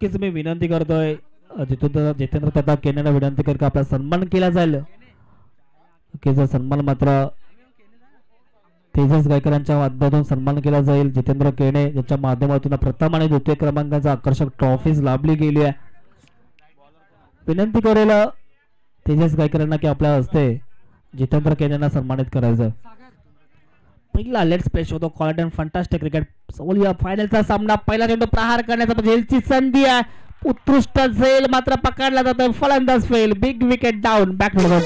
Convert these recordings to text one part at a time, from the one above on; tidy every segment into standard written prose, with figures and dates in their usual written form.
नक्कीच मी विनंती करतोय जितेंद्र तथा केनेला विनंती कर आपला सन्मान केला जाईल. नक्कीच सन्मान मात्र तेजस गायकरांच्या माध्यमातून सन्मान केला जाईल. जितेंद्र केणे यांच्या माध्यमातून प्रथम आणि द्वितीय क्रमांकाचा आकर्षक ट्रॉफीज लाभली गेली आहे. विनंती करेल तेजस गायकरांना की आपल्या हस्ते जितेंद्र केनेंना सन्मानित करायचं. पहिला let's play show the quality and fantastic cricket सोलिया फायनलचा सामना. पहिला चेंडू प्रहार करण्याचा झेलची संधी आहे. उत्कृष्ट झेल मात्र पकडला जातोय. फलंदाज फेल. Big wicket down. Back to the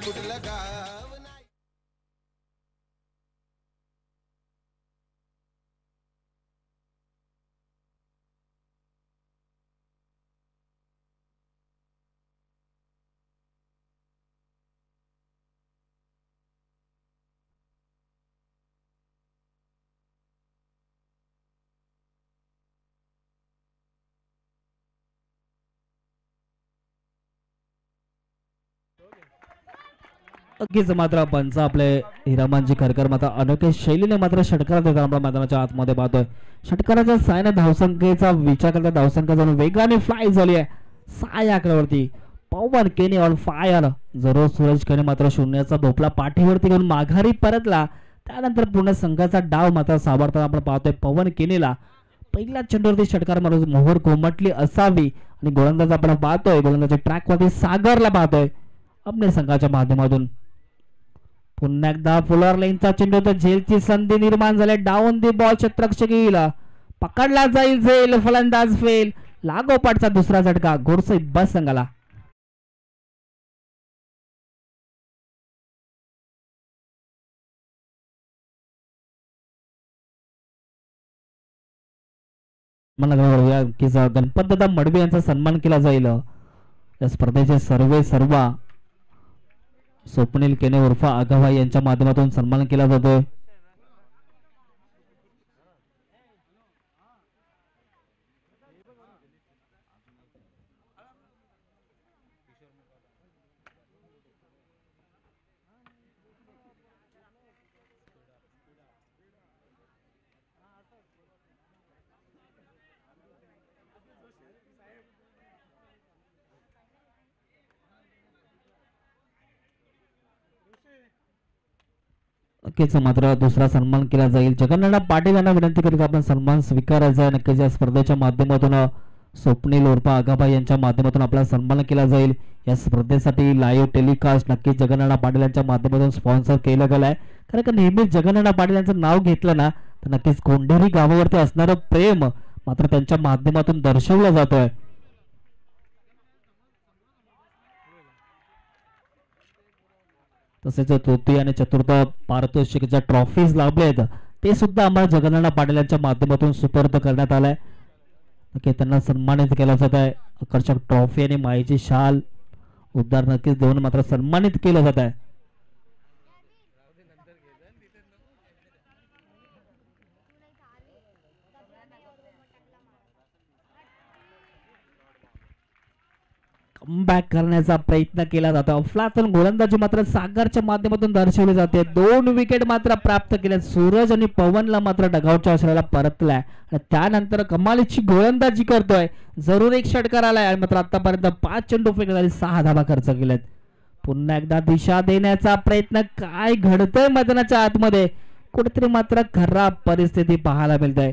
कुठलं गाव नाही. नक्कीच मात्र पंच आपले हिरामानजी खरकर मात्र अनोख्या शैलीने मात्र षटकार देतात. आपल्या मैदानाच्या आतमध्ये पाहतोय षटकाराच्या साहाय्याने धावसंख्येचा विचार करता धावसंख्या जाऊन वेगाने फ्लाय झाली आहे. 6 आकड्यावरती पवन केने ऑन फायर. जरूर सूरज केने मात्र शून्याचा भोपळा पाठीवरती घेऊन माघारी परतला. त्यानंतर पूर्ण संघाचा डाव मात्र सावरताना आपण पाहतोय पवन केनेला पहिल्या चेंडूवरती षटकार मारून मोहर कोमटली असावी. आणि गोलंदाज आपण पाहतोय गोलंदाजच्या ट्रॅकवरती सागरला पाहतोय आपल्या संघाच्या माध्यमातून. पुन्हा एकदा फुलर लाईनचा चेंडू तर झेलची संधी निर्माण झाली. डाऊन दी बॉल क्षेत्ररक्षक पकडला जाईल. झेल फलंदाज फेल. लागोपाठचा दुसरा झटका घोडसई बस संघाला. गणपत दादा मडवी यांचा सन्मान केला जाईल. या स्पर्धेचे सर्वा स्वप्नील केने उर्फ आगाभाई यांच्या माध्यमातून सन्मान केला जातोय. नक्कीच मात्र दुसरा सन्मान केला जाईल. जगन्नाथ पाटील यांना विनंती करीत आपण सन्मान स्वीकारायचा आहे. नक्कीच या स्पर्धेच्या माध्यमातून स्वप्नील उर्फ आगाबाई यांच्या माध्यमातून आपला सन्मान केला जाईल. या स्पर्धेसाठी लाईव्ह टेलिकास्ट नक्कीच जगन्नाथ पाटील यांच्या माध्यमातून स्पॉन्सर केलं गेलं आहे. कारण का नेहमीच जगन्नाथ पाटील यांचं नाव घेतलं ना तर नक्कीच कोंढेरी गावावरती असणारं प्रेम मात्र त्यांच्या माध्यमातून दर्शवलं जातोय. तसेच तृतीय आणि चतुर्थ पारितोषिकच्या ट्रॉफीज लाभले आहेत ते सुद्धा आम्हाला जगन्नाथ पाटील यांच्या माध्यमातून सुपूर्द करण्यात आलाय. नक्की त्यांना सन्मानित केलं जात आहे. आकर्षक ट्रॉफी आणि मायेची शाल उद्गार नक्कीच देऊन मात्र सन्मानित केलं जात आहे. कमबॅक करण्याचा प्रयत्न केला जातो. अफलातून गोलंदाजी मात्र सागरच्या माध्यमातून दर्शवली जाते. 2 विकेट मात्र प्राप्त केल्या. सूरज आणि पवनला मात्र डगआउटच्या आश्रयाला परतलाय आणि त्यानंतर कमालीची गोलंदाजी करतोय. जरूर एक षटकार आलाय आणि मात्र आतापर्यंत 5 चेंडू फेकले 6 धावा खर्च केलेत. पुन्हा एकदा दिशा देण्याचा प्रयत्न. काय घडतंय मैदानाच्या आतमध्ये कुठेतरी मात्र खराब परिस्थिती पाहायला मिळते.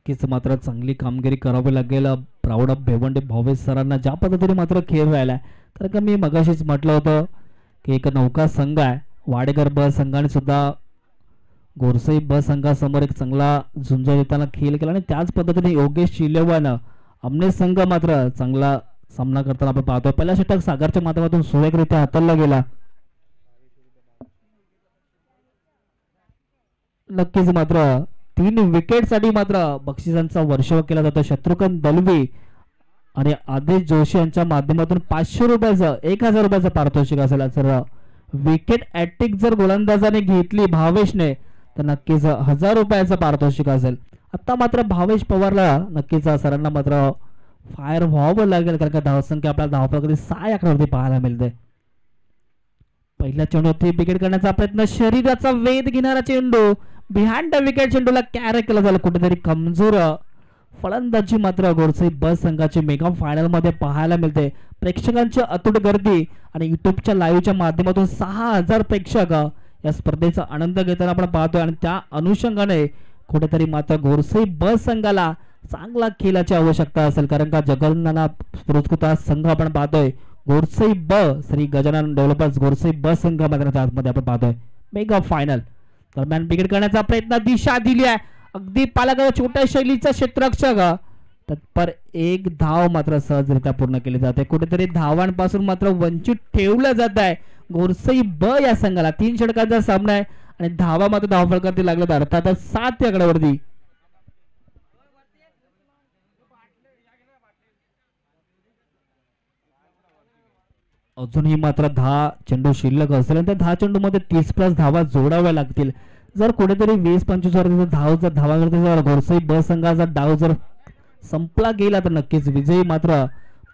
नक्कीच मात्र चांगली कामगिरी करावी लागेल प्राऊड ऑफ भिवंडी भावेश सरांना ज्या पद्धतीने मात्र खेळ राहिला तर का मी मगाशीच म्हटलं होतं की एक नौका संघ आहे वाडेकर ब संघाने सुद्धा गोरसई ब संघासमोर एक चांगला झुंज देताना खेळ केला आणि त्याच पद्धतीने योगेश शिलेवानं आमने संघ मात्र चांगला सामना करताना आपण पाहतोय पहिला षटक सागरच्या माध्यमातून सुरेखरित्या हाताळला गेला नक्कीच मात्र 3 विकेटसाठी मात्र बक्षिसांचा वर्षाव केला जातो शत्रुघ्न दलवी आणि आदेश जोशी यांच्या माध्यमातून 500 रुपयाचं 1000 रुपयाचं पारितोषिक असेल तर विकेट ॲटिक जर गोलंदाजाने घेतली भावेशने तर नक्कीच 1000 रुपयाचं पारितोषिक असेल आता मात्र भावेश पवारला नक्कीच सरांना मात्र फायर व्हावं लागेल कारण का धावसंख्या आपल्याला धावफलकावरती 6 आकड्यावरती पाहायला मिळते पहिल्या चेंडूवरती विकेट करण्याचा प्रयत्न शरीराचा वेध घेणारा चेंडू बिहाइंड द विकेट चेंडूला कॅरी केला झाला कुठेतरी कमजोर फलंदाजी मात्र गोरसई बस संघाची मेगा फायनल मध्ये पाहायला मिळते प्रेक्षकांची अतुट गर्दी आणि युट्यूबच्या लाईव्हच्या माध्यमातून 6000 प्रेक्षक या स्पर्धेचा आनंद घेताना आपण पाहतोय आणि त्या अनुषंगाने कुठेतरी मात्र गोरसई बस संघाला चांगला खेळाची आवश्यकता असेल कारण का जगन्नाथ पुरस्कृत संघ आपण पाहतोय गोरसई ब श्री गजानन डेव्हलपर्स गोरसई ब संघ मैदानाच्या आतमध्ये आपण पाहतोय मेगा फायनल दरम्यान विकेट करण्याचा प्रयत्न दिशा दिली आहे अगदी पालकाच्या छोट्या शैलीचा क्षेत्ररक्षक तत्पर एक धाव मात्र सहजरित्या पूर्ण केली जाते कुठेतरी धावांपासून मात्र वंचित ठेवलं जात आहे गोरसई ब या संघाला 3 षटकांचा सामना आहे आणि धावा मात्र धावफलकावरती लागले तर अर्थातच 7 आकड्यावरती अजूनही मात्र 10 चेंडू शिल्लक असेल तर 10 चेंडू मध्ये 30+ धावा जोडाव्या लागतील जर कुठेतरी 20-25 वर धावा जर गोरसई ब संघाचा डाव जर संपला गेला तर नक्कीच विजयी मात्र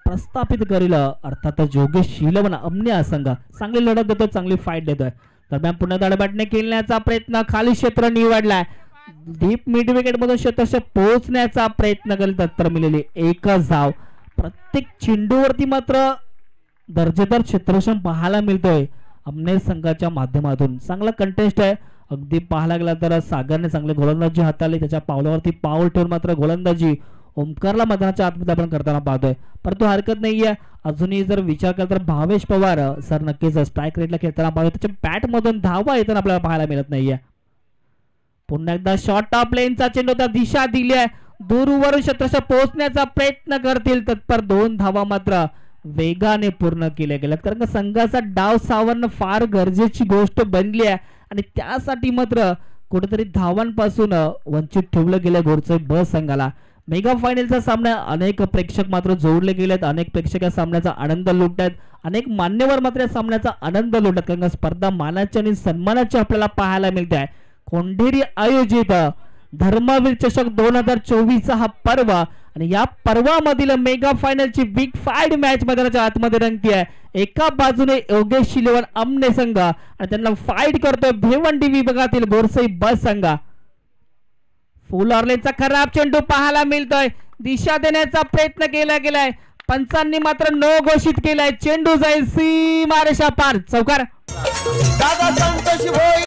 प्रस्थापित करेल अर्थातच योगेश शिलवन अमन्या संघ चांगली लढत देतोय चांगली फाईट देतोय दरम्यान पुन्हा दाडबॅटने खेळण्याचा प्रयत्न खाली क्षेत्र निवडलाय डीप मिड विकेट मधून क्षेत्रक्षक पोहोचण्याचा प्रयत्न करेल तत्पर मिळाली एकच धाव प्रत्येक चेंडूवरती मात्र दर्जेदार क्षेत्ररक्षण पाहायला मिळतोय अमने संघाच्या माध्यमातून चांगला कंटेस्ट आहे अगदी पाहायला गेला तर सागरने चांगले गोलंदाजी हाताळली त्याच्या पावलावरती पाऊल ठेवून मात्र गोलंदाजी ओमकारला मैदानाच्या आतमध्ये आपण करताना पाहतोय परंतु हरकत नाहीये अजूनही जर विचार केला तर भावेश पवार सर नक्कीच स्ट्राईक रेटला खेळताना पाहतोय त्याच्या बॅट मधून धावा येताना आपल्याला पाहायला मिळत नाहीये पुन्हा एकदा शॉर्ट ऑफ लेनचा चेंडू त्या दिशा दिली आहे दूरवरून क्षेत्रक्षक पोहोचण्याचा प्रयत्न करतील तत्पर 2 धावा मात्र वेगाने पूर्ण केल्या गेल्या कारण का संघाचा डाव सावरणं फार गरजेची गोष्ट बनली आहे आणि त्यासाठी मात्र कुठेतरी धावांपासून वंचित ठेवलं गेलं गोरसई ब संघाला मेगा फायनलचा सामना अनेक प्रेक्षक मात्र जोडले गेलेत अनेक प्रेक्षक या सामन्याचा आनंद लुटतात अनेक मान्यवर मात्र या सामन्याचा आनंद लुटतात कारण स्पर्धा मानाची आणि सन्मानाची आपल्याला पाहायला मिळते आहे कोंढेरी आयोजित धर्मवीर चषक 2024 हा पर्व आणि या पर्वामधील मेगा फायनलची बिग फाईट मॅच मैदानाच्या आतमध्ये रंगती आहे एका बाजूने योगेश शिलेवन अमने संघ आणि त्यांना फाईट करतोय भिवंडी विभागातील गोरसई बस संघ फुल ऑर्लेनचा खराब चेंडू पाहायला मिळतोय दिशा देण्याचा प्रयत्न केला गेलाय पंचांनी मात्र नो घोषित केलाय चेंडू जाईल सीमारेषा पार चौकार दादा संतोषी भोई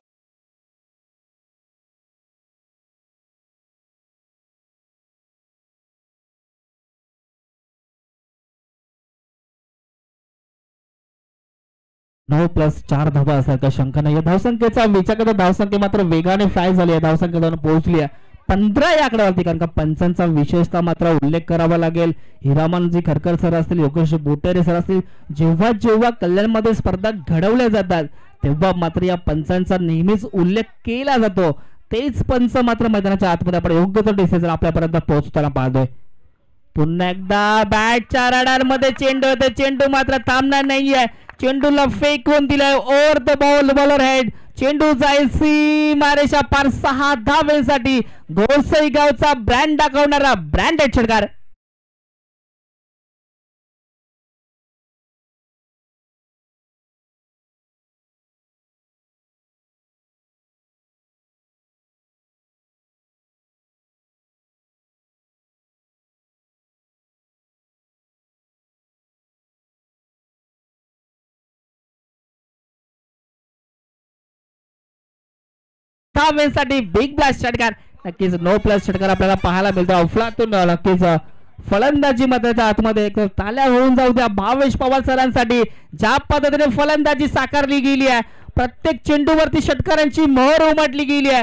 9+4 धावा असतात का शंका नाही धावसंख्येचा विचार करता धावसंख्या मात्र वेगाने फ्राय झाली आहे धावसंख्या जाऊन पोहोचली आहे 15 या आकड्यावरती कारण का पंचांचा विशेषतः मात्र उल्लेख करावा लागेल हिरामानजी खरकर सर असतील योगेश बोटेरे सर असतील जेव्हा जेव्हा कल्याणमध्ये स्पर्धा घडवल्या जातात तेव्हा मात्र या पंचांचा नेहमीच उल्लेख केला जातो तेच पंच मात्र मैदानाच्या आतमध्ये आपण योग्य तो डिसिजन आपल्यापर्यंत पोहोचताना पाहतोय पुन्हा एकदा बॅटच्या रडारमध्ये चेंडू होते चेंडू मात्र थांबणार नाहीये चेंडूला फेकून दिलाय over the ball bowler head चेंडू जाईल सीमारेषा पार 6 धावेसाठी गोरसई गावचा ब्रँड दाखवणारा ब्रँडेड षटकार धावेसाठी बिग ब्लास्ट षटकार नक्कीच नो प्लस षटकार आपल्याला पाहायला मिळतो अफलातून नक्कीच फलंदाजी मात्र आतमध्ये एक ताल्या होऊन जाऊ द्या भावेश पवार सरांसाठी ज्या पद्धतीने फलंदाजी साकारली गेली आहे प्रत्येक चेंडूवरती षटकारांची मोहर उमटली गेली आहे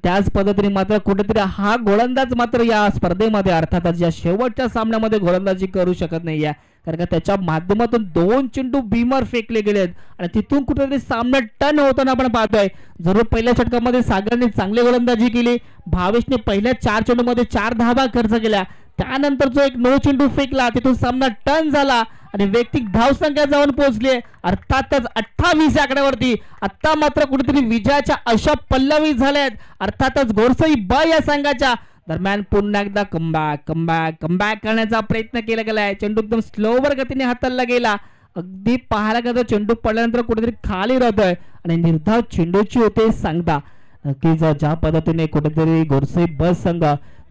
त्याच पद्धतीने मात्र कुठेतरी हा गोलंदाज मात्र या स्पर्धेमध्ये अर्थातच या शेवटच्या सामन्यामध्ये गोलंदाजी करू शकत नाहीये कारण का त्याच्या माध्यमातून 2 चेंडू बीमर फेकले गेलेत आणि तिथून कुठेतरी सामना टर्न होताना आपण पाहतोय जरूर पहिल्या षटकामध्ये सागरने चांगली गोलंदाजी केली भावेशने पहिल्या 4 चेंडूमध्ये 4 धावा खर्च केल्या त्यानंतर जो एक 9 चेंडू फेकला तिथून सामना टर्न झाला आणि वैयक्तिक धावसंख्या जाऊन पोहोचली अर्थातच 28 आकड्यावरती आता मात्र कुठेतरी विजयाच्या अशा पल्लवी झाल्यात अर्थातच गोरसई ब या संघाच्या दरम्यान पुन्हा एकदा कमबॅक करण्याचा प्रयत्न केला गेलाय चेंडू एकदम स्लोवर गतीने हाताळला गेला अगदी पाहायला गेला चेंडू पडल्यानंतर कुठेतरी खाली राहतोय आणि निर्धाव चेंडूची होते सांगता नक्कीच ज्या पद्धतीने कुठेतरी गोरसई बस संघ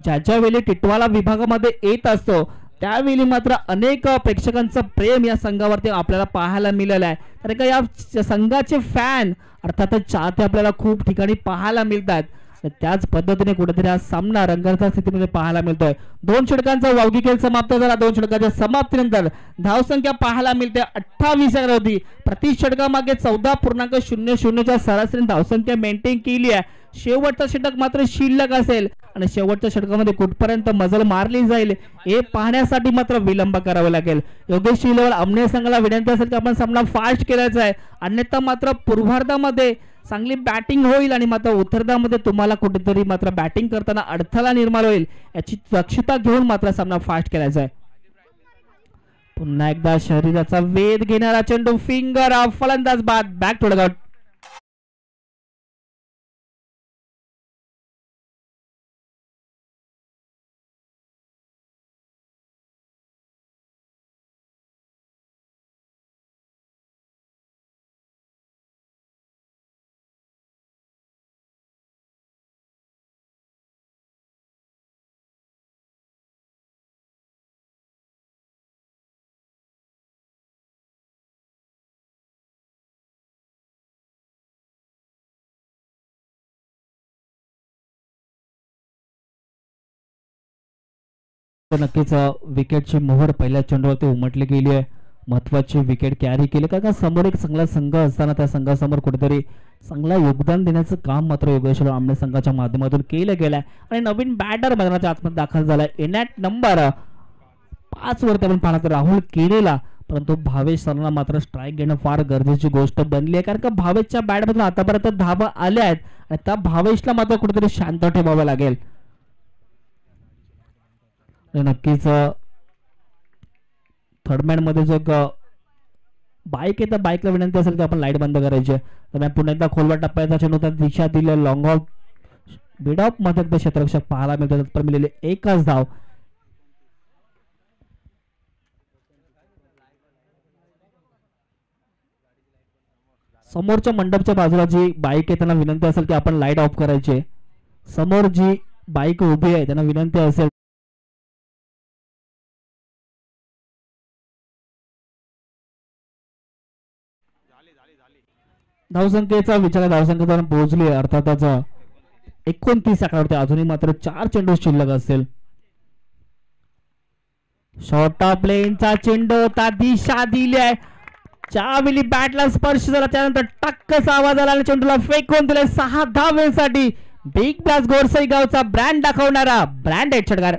ज्याच्या वेळी टिटवाला विभागामध्ये येत असतो त्यावेळी मात्र अनेक प्रेक्षकांचं प्रेम या संघावरती आपल्याला पाहायला मिळालं आहे कारण का या संघाचे फॅन अर्थातच चाहते आपल्याला खूप ठिकाणी पाहायला मिळतात त्याच पद्धतीने कुठेतरी हा सामना रंगाच्या स्थितीमध्ये पाहायला मिळतोय 2 षटकांचा वावगी खेळ समाप्त झाला 2 षटकाच्या समाप्तीनंतर धावसंख्या पाहायला मिळते 28 होती प्रति षटकामागे 14.00 च्या सरासरी धावसंख्या मेंटेन केली आहे शेवटचा षटक मात्र शिल्लक असेल आणि शेवटच्या षटकामध्ये कुठपर्यंत मजल मारली जाईल हे पाहण्यासाठी मात्र विलंब करावा लागेल योगेश शिलवर आमने संघाला विनंती असेल की आपण सामना फास्ट केलाचा आहे अन्यथा मात्र पूर्वार्धामध्ये चांगली बॅटिंग होईल आणि मात्र उत्तरार्धामध्ये तुम्हाला कुठेतरी मात्र बॅटिंग करताना अडथळा निर्माण होईल याची दक्षता घेऊन मात्र सामना फास्ट केलाचा आहे पुन्हा एकदा शरीराचा वेध घेणारा चेंडू फिंगर ऑफ फलंदाज बाद बॅक टू डगआउट नक्कीच विकेटची मोहर पहिल्या चेंडूवरती उमटली गेली आहे महत्वाची विकेट कॅरी केली कारण का समोर एक चांगला संघ असताना त्या संघासमोर कुठेतरी चांगला योगदान देण्याचं काम मात्र योगेश्वर आमने संघाच्या माध्यमातून केलं गेलंय आणि नवीन बॅटर मैदानाच्या आतमध्ये दाखल झालाय इनॅट नंबर 5 वरती आपण पाहणार राहुल केलेला परंतु भावेश सरांना मात्र स्ट्राईक घेणं फार गरजेची गोष्ट बनली आहे कारण का भावेशच्या बॅटमधून आतापर्यंत धावा आल्या आहेत आणि त्या भावेशला मात्र कुठेतरी शांत ठेवावं लागेल नक्कीच थर्डमॅन मध्ये जो बाईक आहे त्या बाईकला विनंती असेल की आपण लाईट बंद करायची दरम्यान पुन्हा एकदा खोलवा टप्प्याचा चेंडू दिशा दिले लॉंग ऑफ मिड ऑफ मध्ये क्षेत्ररक्षक पाहायला मिळतो तत्पर मिळालेले एकच धाव समोरच्या मंडपच्या बाजूला जी बाईक आहे त्यांना विनंती असेल की आपण लाईट ऑफ करायची समोर जी बाईक उभी आहे त्यांना विनंती असेल धावसंख्येचा विचार धावसंख्या पोहोचली अर्थातच 29 आकड्यावरती अजूनही मात्र 4 चेंडू शिल्लक असेल शॉर्ट ऑफ प्लेनचा चेंडू होता दिशा दिली आहे ज्यावेळी बॅटला स्पर्श झाला त्यानंतर टक्कसा आवाज आला आणि चेंडूला फेकून दिले 6 धावांसाठी बिग बॅस गोरसई गावचा ब्रँड दाखवणारा ब्रँड हेड षटकार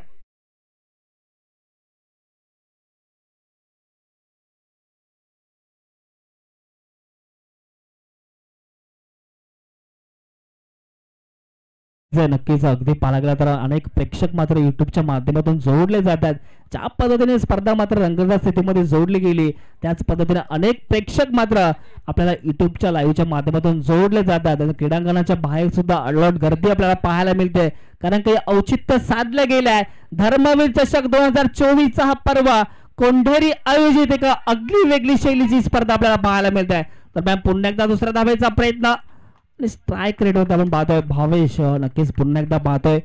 नक्कीच अगदी पाहायला गेला तर अनेक प्रेक्षक मात्र युट्यूबच्या माध्यमातून जोडले जातात ज्या पद्धतीने स्पर्धा मात्र रंगतदार स्थितीमध्ये जोडली गेली त्याच पद्धतीने अनेक प्रेक्षक मात्र आपल्याला युट्यूबच्या लाईव्हच्या माध्यमातून जोडले जातात क्रीडांगणाच्या बाहेर सुद्धा अडलट गर्दी आपल्याला पाहायला मिळते कारण काही औचित्य साधलं गेलं आहे धर्मवीर चषक 2024 चा हा पर्व कोंढेरी आयोजित एक अगदी वेगळी शैलीची स्पर्धा आपल्याला पाहायला मिळते दरम्यान पुन्हा एकदा दुसऱ्या धावेचा प्रयत्न स्ट्राईक रेट होता आपण पाहतोय भावेश नक्कीच पुन्हा एकदा पाहतोय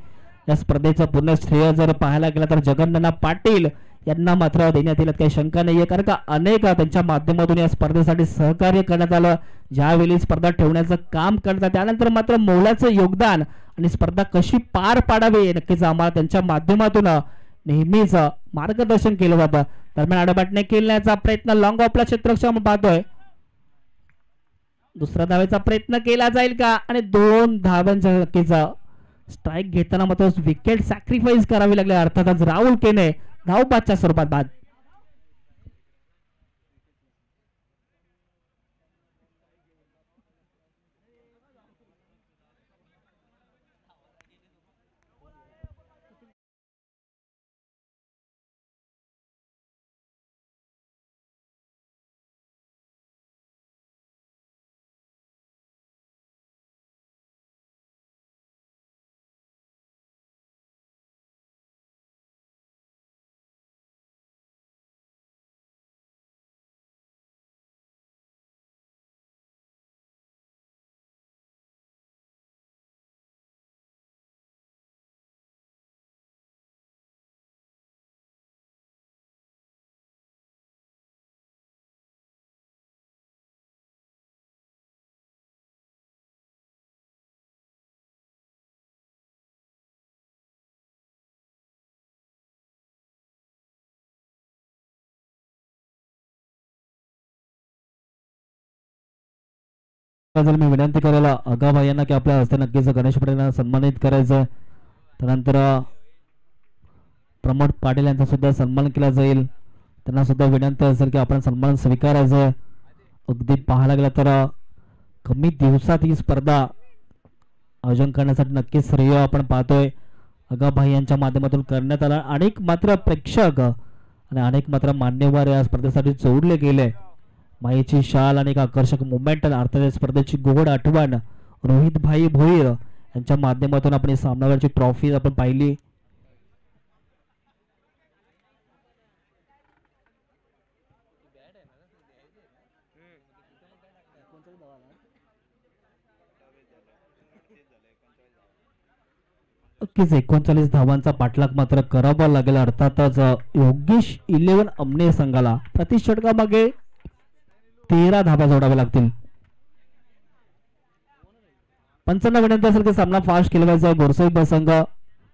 या स्पर्धेचं पूर्ण श्रेय जर पाहायला गेलं तर जगन्नाथ पाटील यांना मात्र देण्यात येईल काही शंका नाहीये, कारण का अनेक त्यांच्या माध्यमातून या स्पर्धेसाठी सहकार्य करण्यात आलं. ज्यावेळी स्पर्धा ठेवण्याचं काम करतात त्यानंतर मात्र मोलाचं योगदान आणि स्पर्धा कशी पार पाडावी नक्कीच आम्हाला त्यांच्या माध्यमातून नेहमीच मार्गदर्शन केलं जातं. दरम्यान आडबाटने खेळण्याचा प्रयत्न लॉंग ऑफला क्षेत्ररक्षण पाहतोय. दुसऱ्या धावेचा प्रयत्न केला जाईल का आणि 2 धावांच्या नक्कीच स्ट्राईक घेताना मात्र विकेट सॅक्रिफाईस करावी लागली. अर्थातच राहुल केने धावबादच्या स्वरूपात बाद. मी विनंती करेल आगाभाई यांना की आपल्या हस्ते नक्कीच गणेश पटेलांना सन्मानित करायचं. त्यानंतर प्रमोद पाटील यांचा सुद्धा सन्मान केला जाईल. त्यांना सुद्धा विनंती असेल की आपण सन्मान स्वीकारायचं. अगदी पाहायला गेलं तर कमी दिवसात ही स्पर्धा आयोजन करण्यासाठी नक्कीच श्रेय आपण पाहतोय आगाभाई यांच्या माध्यमातून करण्यात आला. अनेक मात्र प्रेक्षक आणि अनेक मात्र मान्यवर या स्पर्धेसाठी जोडले गेले. मायेची शाल आणि एक आकर्षक मुवमेंट अर्थात स्पर्धेची गोड आठवण रोहित भाई भोईर यांच्या माध्यमातून आपण सामनावरची ट्रॉफी आपण पाहिली. नक्कीच 39 धावांचा पाठलाग मात्र करावा लागेल. अर्थातच योगेश 11 अमने संघाला प्रति षटकामागे 13 धावा जोडाव्या लागतील. पंचांना विनंती असेल की सामना फास्ट खेळवायचा. गोरसाई संघ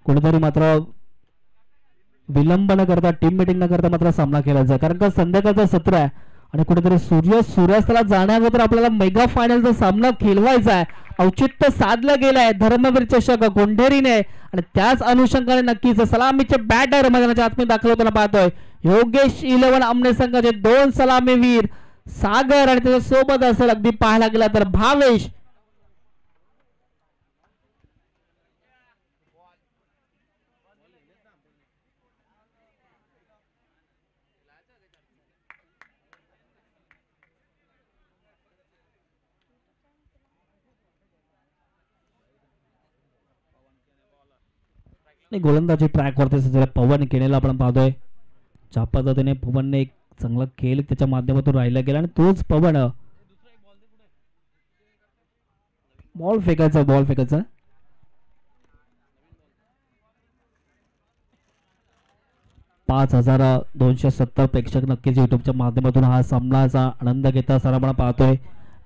कोणीतरी मात्र विलंब न करता टीम मीटिंग न करता मात्र सामना खेळायचा, कारण का संध्याकाळचं सत्र आहे आणि कुठेतरी सूर्यास्ताला जाण्याअगोदर आपल्याला मेगा फायनलचा सामना खेळवायचा आहे. औचित्य साधलं गेलंय धर्मवीर चषक गोंढेरीने आणि त्याच अनुषंगाने नक्कीच सलामीचे बॅटर मैदानाच्या आतमध्ये दाखल होताना पाहतोय. योगेश 11 अमने संघाचे 2 सलामीवीर सागर आणि त्याच्या सोबत असेल अगदी पाहायला गेला तर भावेश. गोलंदाजी ट्रॅक वरती सध्या पवन केनेला आपण पाहतोय. ज्या पद्धतीने पवनने एक चांगला खेळ त्याच्या माध्यमातून राहिला गेला आणि तोच पवन बॉल फेकायचा 5270 प्रेक्षक नक्कीच युट्यूबच्या माध्यमातून हा सामनाचा आनंद घेता असताना आपण पाहतोय.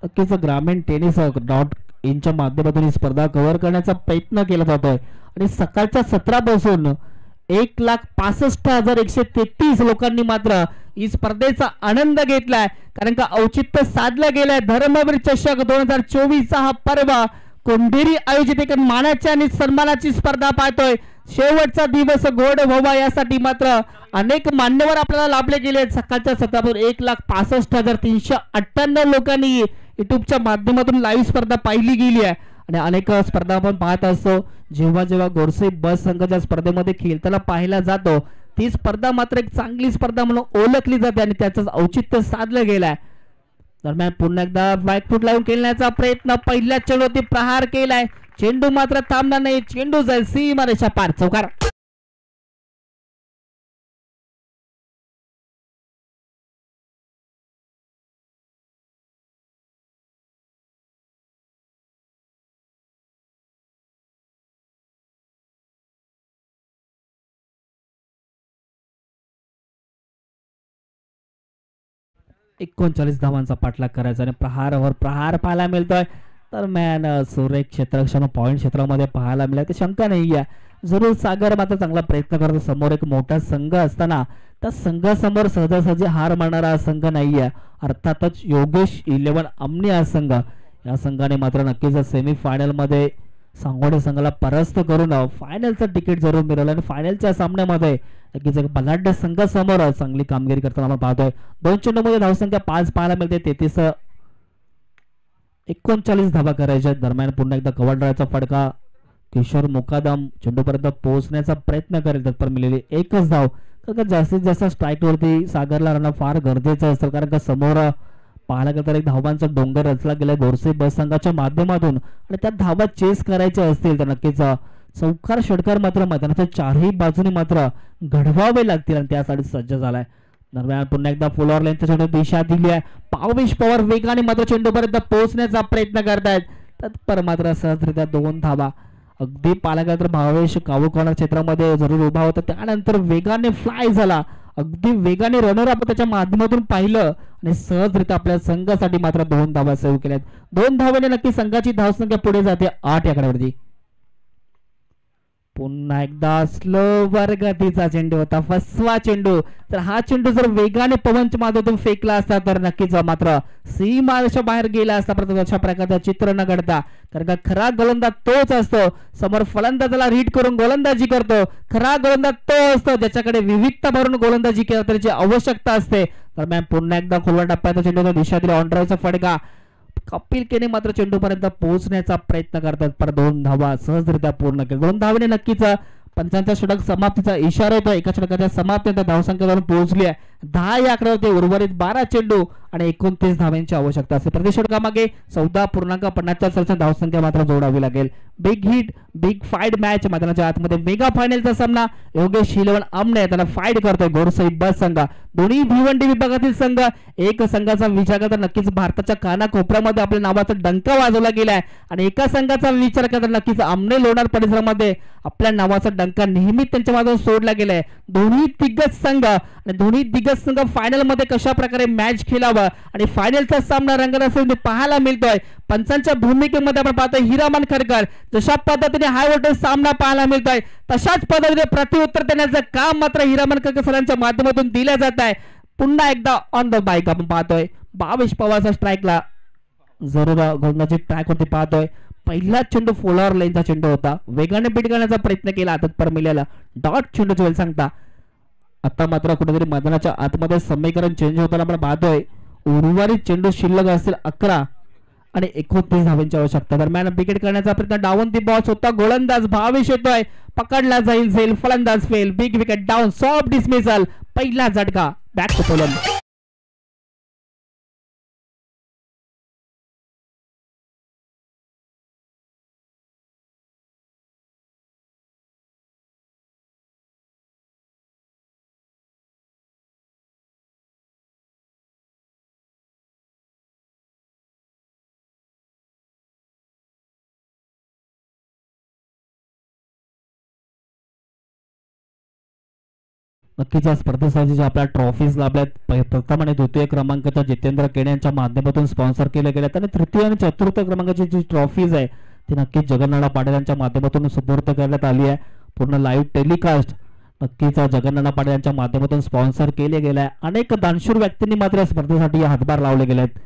नक्कीच ग्रामीण टेनिस .in माध्यमातून ही स्पर्धा कव्हर करण्याचा प्रयत्न केला जातोय आणि सकाळच्या सत्रापासून 1,65,133 लोकांनी मात्र ही स्पर्धेचा आनंद घेतलाय, कारण का औचित्य साधलं गेलंय धर्मवीर चषक 2024 हा पर्व कोंढेरी आयोजित एक मानाची आणि सन्मानाची स्पर्धा पाहतोय. शेवटचा दिवस गोड व्हावा यासाठी मात्र अनेक मान्यवर आपल्याला लाभले गेले. सकाळच्या सत्रापासून 1,65,398 लोकांनी युट्यूबच्या माध्यमातून लाईव्ह स्पर्धा पाहिली गेली आहे आणि अनेक स्पर्धा आपण पाहत असतो. जेव्हा जेव्हा गोरसे बस संघाच्या स्पर्धेमध्ये खेळताना पाहिला जातो ती स्पर्धा मात्र एक चांगली स्पर्धा म्हणून ओळखली जाते आणि त्याचं औचित्य साधलं गेलंय. दरम्यान पुन्हा एकदा बॅकफूट लावून खेळण्याचा प्रयत्न पहिल्या चेंडूवरती प्रहार केलाय. चेंडू मात्र थांबणार नाही. चेंडू जाईल सीमारेषा पार. चौकार. 39 धावांचा पाठलाग करायचा आणि प्रहारावर प्रहार पाहायला मिळतोय. दरम्यान सुरेख क्षेत्ररक्षण पॉईंट क्षेत्रामध्ये पाहायला मिळालं ते शंका नाही आहे. जरूर सागर मात्र चांगला प्रयत्न करतो. समोर एक मोठा संघ असताना त्या संघासमोर सहजासहजी हार मानणारा हा संघ नाहीये. अर्थातच योगेश 11 अमनी हा संघ, या संघाने मात्र नक्कीच सेमी फायनल मध्ये सांगोडे संघाला परास्त करून फायनलचं तिकीट जरूर मिळवलं आणि फायनलच्या सामन्यामध्ये नक्कीच एक बलाढ्य संघासमोर चांगली कामगिरी करताना आपण पाहतोय. 2 चेंडूमध्ये धावसंख्या 5 पाहायला मिळते. 39 धावा करायच्या. दरम्यान पुन्हा एकदा कव्हर ड्रायव्हचा फटका. किशोर मुकादम चेंडूपर्यंत पोहोचण्याचा प्रयत्न करेल, तत्पर मिळालेली एकच धाव. कारण जास्तीत जास्त स्ट्राईक वरती सागरला राहणं फार गरजेचं असतं, कारण का समोर पाहायला गेलं तर एक धावांचा डोंगर रचला गेला गोरसे बस संघाच्या माध्यमातून आणि त्या धावा चेस करायच्या असतील तर नक्कीच चौकार षटकार मात्र मैदानाच्या चारही बाजूने मात्र घडवावे लागतील आणि त्यासाठी सज्ज झालाय. दरम्यान पुन्हा एकदा फुलवर लाईनच्या चेंडू दिशा दिली आहे. भावेश पवार वेगाने मात्र चेंडूपर्यंत पोहोचण्याचा प्रयत्न करतायत, तत्पर मात्र सहजरित्या 2 धावा. अगदी पाहायला गेलं तर भावेश कावू कॉर्नर क्षेत्रामध्ये जरूर उभा होता, त्यानंतर वेगाने फ्लाय झाला. अगदी वेगाने रनर आपण त्याच्या माध्यमातून पाहिलं आणि सहजरित्या आपल्या संघासाठी मात्र 2 धावा सेव्ह केल्यात. 2 धावाने नक्की संघाची धावसंख्या पुढे जाते 8 या आकड्यावरती. पुन्हा एकदा स्लोवर गतीचा चेंडू होता, फसवा चेंडू. तर हा चेंडू जर वेगाने पवनच्या माध्यमातून फेकला असता तर नक्कीच मात्र सीमारेषा बाहेर गेला असता, परंतु अशा प्रकारचं चित्र न घडता, कारण का खरा गोलंदाज तोच असतो समोर फलंदाजाला रीड करून गोलंदाजी करतो. खरा गोलंदाज तो असतो ज्याच्याकडे विविधता भरून गोलंदाजी करण्याची आवश्यकता असते. दरम्यान पुन्हा एकदा खोलवर टप्प्याचा चेंडूचा दिशा दिली. ऑनड्राईव्हचा फटका. कपिल केने मात्र चेंडूपर्यंत पोहोचण्याचा प्रयत्न करतात, पर 2 धावा सहजरित्या पूर्ण केल्या. 2 धावेने नक्कीच पंचांचा षटक समाप्तीचा इशारा येतो. एका षटकाच्या समाप्तीनंतर धावसंख्या जाऊन पोहोचली आहे 10 या आकड्यावरती. उर्वरित 12 चेंडू आणि 29 धावांची आवश्यकता असते. प्रति षटकामागे 14.50 धावसंख्या मात्र जोडावी लागेल. Big hit big fight match मैदानाच्या आतमध्ये मेगा फायनलचा सामना. योगेश 11 अमने त्याला फाईट करतोय गोरसई बस संघ. दोन्ही भिवंडी विभागातील संघ. एक संघाचा विचार करता नक्कीच भारताच्या कानाकोपऱ्यामध्ये आपल्या नावाचा डंका वाजवला गेलाय आणि एका संघाचा विचार करता नक्कीच आमने लोणार परिसरामध्ये आपल्या नावाचा डंका नेहमी त्यांच्या मागे सोडला गेलाय. दोन्ही दिग्गज संघ आणि दोन्ही दिग्गज संघ फायनल मध्ये कशा प्रकारे मॅच खेळावा आणि फायनलचा सामना रंगत असेल पाहायला मिळतोय. पंचांच्या भूमिकेमध्ये आपण पाहतोय हिरामन खरकर. जशा पद्धतीने हाय व्होल्टेज सामना पाहायला मिळतोय तशाच पद्धतीने प्रतिउत्तर देण्याचं काम मात्र हिरामन खरकर सरांच्या माध्यमातून दिलं जात आहे. पुन्हा एकदा ऑन द बाईक आपण पाहतोय भावेश पवारचा स्ट्राईकला जरूर गोलंदाजी ट्रॅक वरती पाहतोय. पहिला चेंडू फोलावर लाईनचा चेंडू होता. वेगाने बीट करण्याचा प्रयत्न केला तत्पर मिळाला. डॉट चेंडूची वेळ सांगता. आता मात्र कुठेतरी मैदानाच्या आतमध्ये समीकरण चेंज होताना आपण पाहतोय. उर्वरित चेंडू शिल्लक असतील 11 आणि 29 धावांची आवश्यकता. दरम्यान विकेट करण्याचा प्रयत्न डाऊन दी बॉल होता. गोलंदाज भावेश येतोय, पकडला जाईल. फलंदाज फेल. Big wicket down. Soft dismissal. पहिला झटका. Back to Poland. नक्कीच या स्पर्धेसाठी जे आपल्या ट्रॉफीज लाभल्यात प्रथम आणि द्वितीय क्रमांकाच्या जितेंद्र केणे यांच्या माध्यमातून स्पॉन्सर केले गेले आणि तृतीय आणि चतुर्थ क्रमांकाची जी ट्रॉफीज आहे ती नक्कीच जगन्नाथ पाटील यांच्या माध्यमातून सुपूर्द करण्यात आली आहे. पूर्ण लाईव्ह टेलिकास्ट नक्कीच जगन्नाथ पाटील यांच्या माध्यमातून स्पॉन्सर केले गेले आहे. अनेक दानशूर व्यक्तींनी मात्र या स्पर्धेसाठी हातभार लावले गेले आहेत.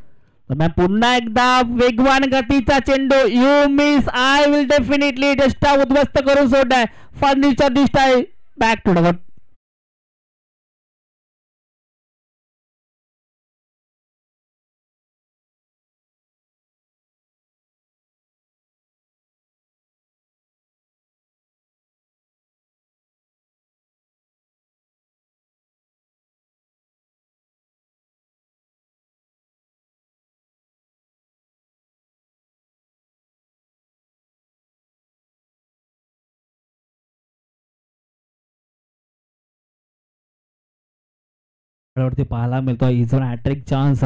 दरम्यान पुन्हा एकदा वेगवान गतीचा चेंडू. You miss I will definitely डस्टा उद्ध्वस्त करून सोडलाय. फर्निचर दिसताय. Back to dugout. वरती पाहायला मिळतो ही जर हॅट्रिक चान्स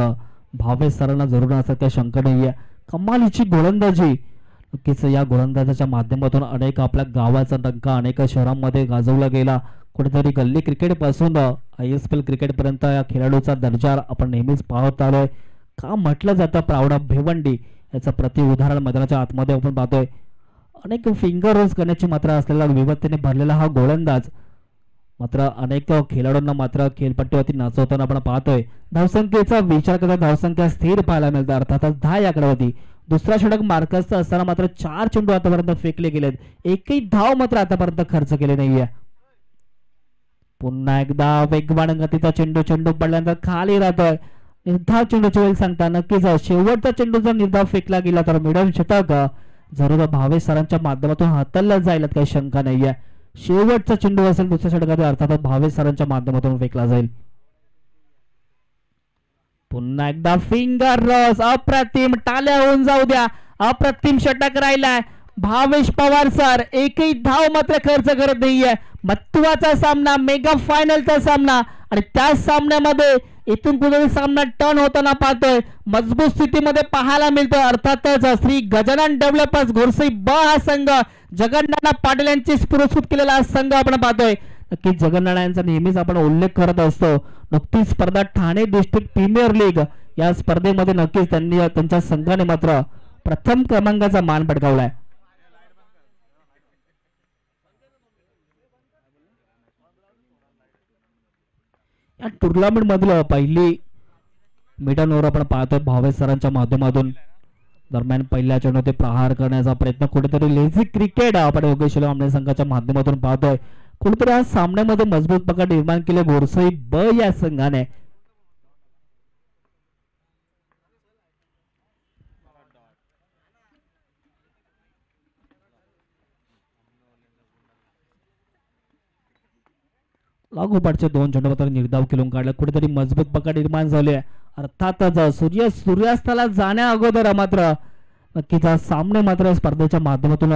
भावेश सरांना जरूर असतात त्या शंका नाहीये. कमालीची गोलंदाजी नक्कीच या गोलंदाजाच्या माध्यमातून अनेक आपल्या गावाचा डंका अनेक शहरांमध्ये गाजवला गेला. कुठेतरी गल्ली क्रिकेट पासून ISPL क्रिकेट पर्यंत या खेळाडूचा दर्जा आपण नेहमीच पाहत आलोय. का म्हटलं जातं प्राऊड ऑफ भिवंडी, याचं प्रति उदाहरण मैदानाच्या आतमध्ये आपण पाहतोय. अनेक फिंगर रोल्स करण्याची मात्र असलेला विविधतेने भरलेला हा गोलंदाज मात्र अनेक खेळाडूंना मात्र खेळपट्टीवरती नाचवताना आपण पाहतोय. धावसंख्येचा विचार करता धावसंख्या स्थिर पाहायला मिळते, अर्थातच 10 या आकड्यावरती. दुसरा षटक मार्कसचा असताना मात्र 4 चेंडू आतापर्यंत फेकले गेलेत, एकही धाव मात्र आतापर्यंत खर्च केले नाहीये. पुन्हा एकदा वेगवान गतीचा चेंडू पडल्यानंतर खाली राहतोय. निर्धाव चेंडूची वेळ सांगता नक्कीच शेवटचा चेंडू जर निर्धाव फेकला गेला तर मिडल षटक जरूर भावेश सरांच्या माध्यमातून हाताळलं जाईल, काही शंका नाहीये. शेवटचा चेंडू असेल दुसऱ्या षटकात अर्थातच भावेश सरांच्या माध्यमातून फेकला जाईल. पुन्हा एकदा फिंगर रॉस, अप्रतिम, टाळ्या होऊन जाऊ द्या. अप्रतिम षटक राहिलाय. भावेश पवार सर एकही धाव मात्र खर्च करत नाहीये. महत्वाचा सामना, मेगा फायनलचा सामना आणि त्या सामन्यामध्ये इथून कुठे सामना टर्न होताना पाहतोय, मजबूत स्थितीमध्ये पाहायला मिळतोय. अर्थातच श्री गजानन डेव्हलपर्स घोरसई ब हा संघ जगन्नाथ पाटील यांची पुरस्कृत केलेला हा संघ आपण पाहतोय. नक्कीच जगन्नाथ यांचा नेहमीच आपण उल्लेख करत असतो. नुकतीच स्पर्धा ठाणे डिस्ट्रिक्ट प्रीमियर लीग या स्पर्धेमध्ये नक्कीच त्यांनी त्यांच्या संघाने मात्र प्रथम क्रमांकाचा मान पटकावलाय. या टुर्नामेंट मधलं पहिली मिडन ओव्हर आपण पाहतोय भावेश सरांच्या माध्यमातून. दरम्यान पहिल्या चेंडूत प्रहार करण्याचा प्रयत्न, कुठेतरी लेझी क्रिकेट आपण योगेश आमने संघाच्या माध्यमातून पाहतोय. कुठेतरी या सामन्यामध्ये मजबूत पकड निर्माण केले घोरसई ब या संघाने. लागोपाठचे 2 चेंडू मात्र निर्धाव केलून काढले, कुठेतरी मजबूत पकड निर्माण झाली आहे. अर्थातच सूर्यास्ताला जाण्या अगोदर मात्र नक्कीच सामने मात्र स्पर्धेच्या माध्यमातून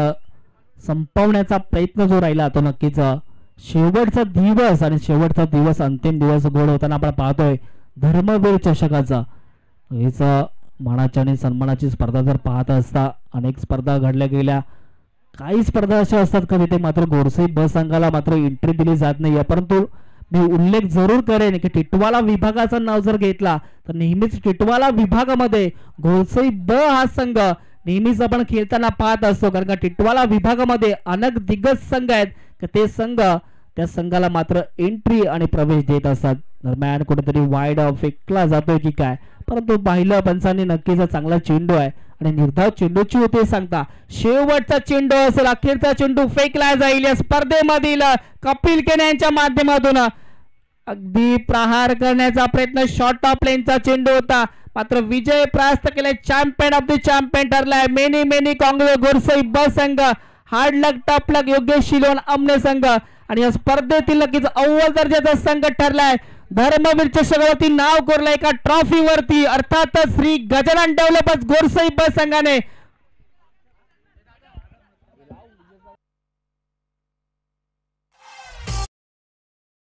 संपवण्याचा प्रयत्न जो राहिला तो नक्कीच शेवटचा दिवस आणि शेवटचा दिवस अंतिम दिवस गोड होताना आपण पाहतोय. धर्मवीर चषकाचा हेच मानाची आणि सन्मानाची स्पर्धा जर पाहत असता अनेक स्पर्धा घडल्या गेल्या. काही स्पर्धा अशा असतात का तिथे मात्र घोरसई ब संघाला मात्र एंट्री दिली जात नाहीये. परंतु मी उल्लेख जरूर करेन की टिटवाला विभागाचं नाव जर घेतला तर नेहमीच टिटवाला विभागामध्ये घोरसई ब हा संघ नेहमीच आपण खेळताना पाहत असतो, कारण का टिटवाला विभागामध्ये अनेक दिग्गज संघ आहेत की ते संघ त्या संघाला मात्र एंट्री आणि प्रवेश देत असतात. दरम्यान कुठेतरी वाईड फेकला जातोय की काय, परंतु पाहिलं पंचांनी नक्कीच चांगला चेंडू आहे आणि निर्धाव चेंडूची होते सांगता शेवटचा चेंडू असेल, अखेरचा चेंडू फेकला जाईल. या स्पर्धेमधील कपिल केने यांच्या माध्यमातून अगदी प्रहार करण्याचा प्रयत्न, शॉर्ट ऑफ लेनचा चेंडू होता मात्र विजय प्राप्त केले. चॅम्पियन ऑफ द चॅम्पियन ठरलाय. मेनी मेनी काँग्रेस घोरसई ब संघ, hard luck tough luck Yogesh शिलोन अमने संघ आणि या स्पर्धेतील नक्कीच अव्वल दर्जाचा संघ ठरलाय. धर्मवीर चषकावरती नाव कोरलं एका ट्रॉफीवरती, अर्थातच श्री गजानन डेव्हलपर्स घोरसई ब संघाने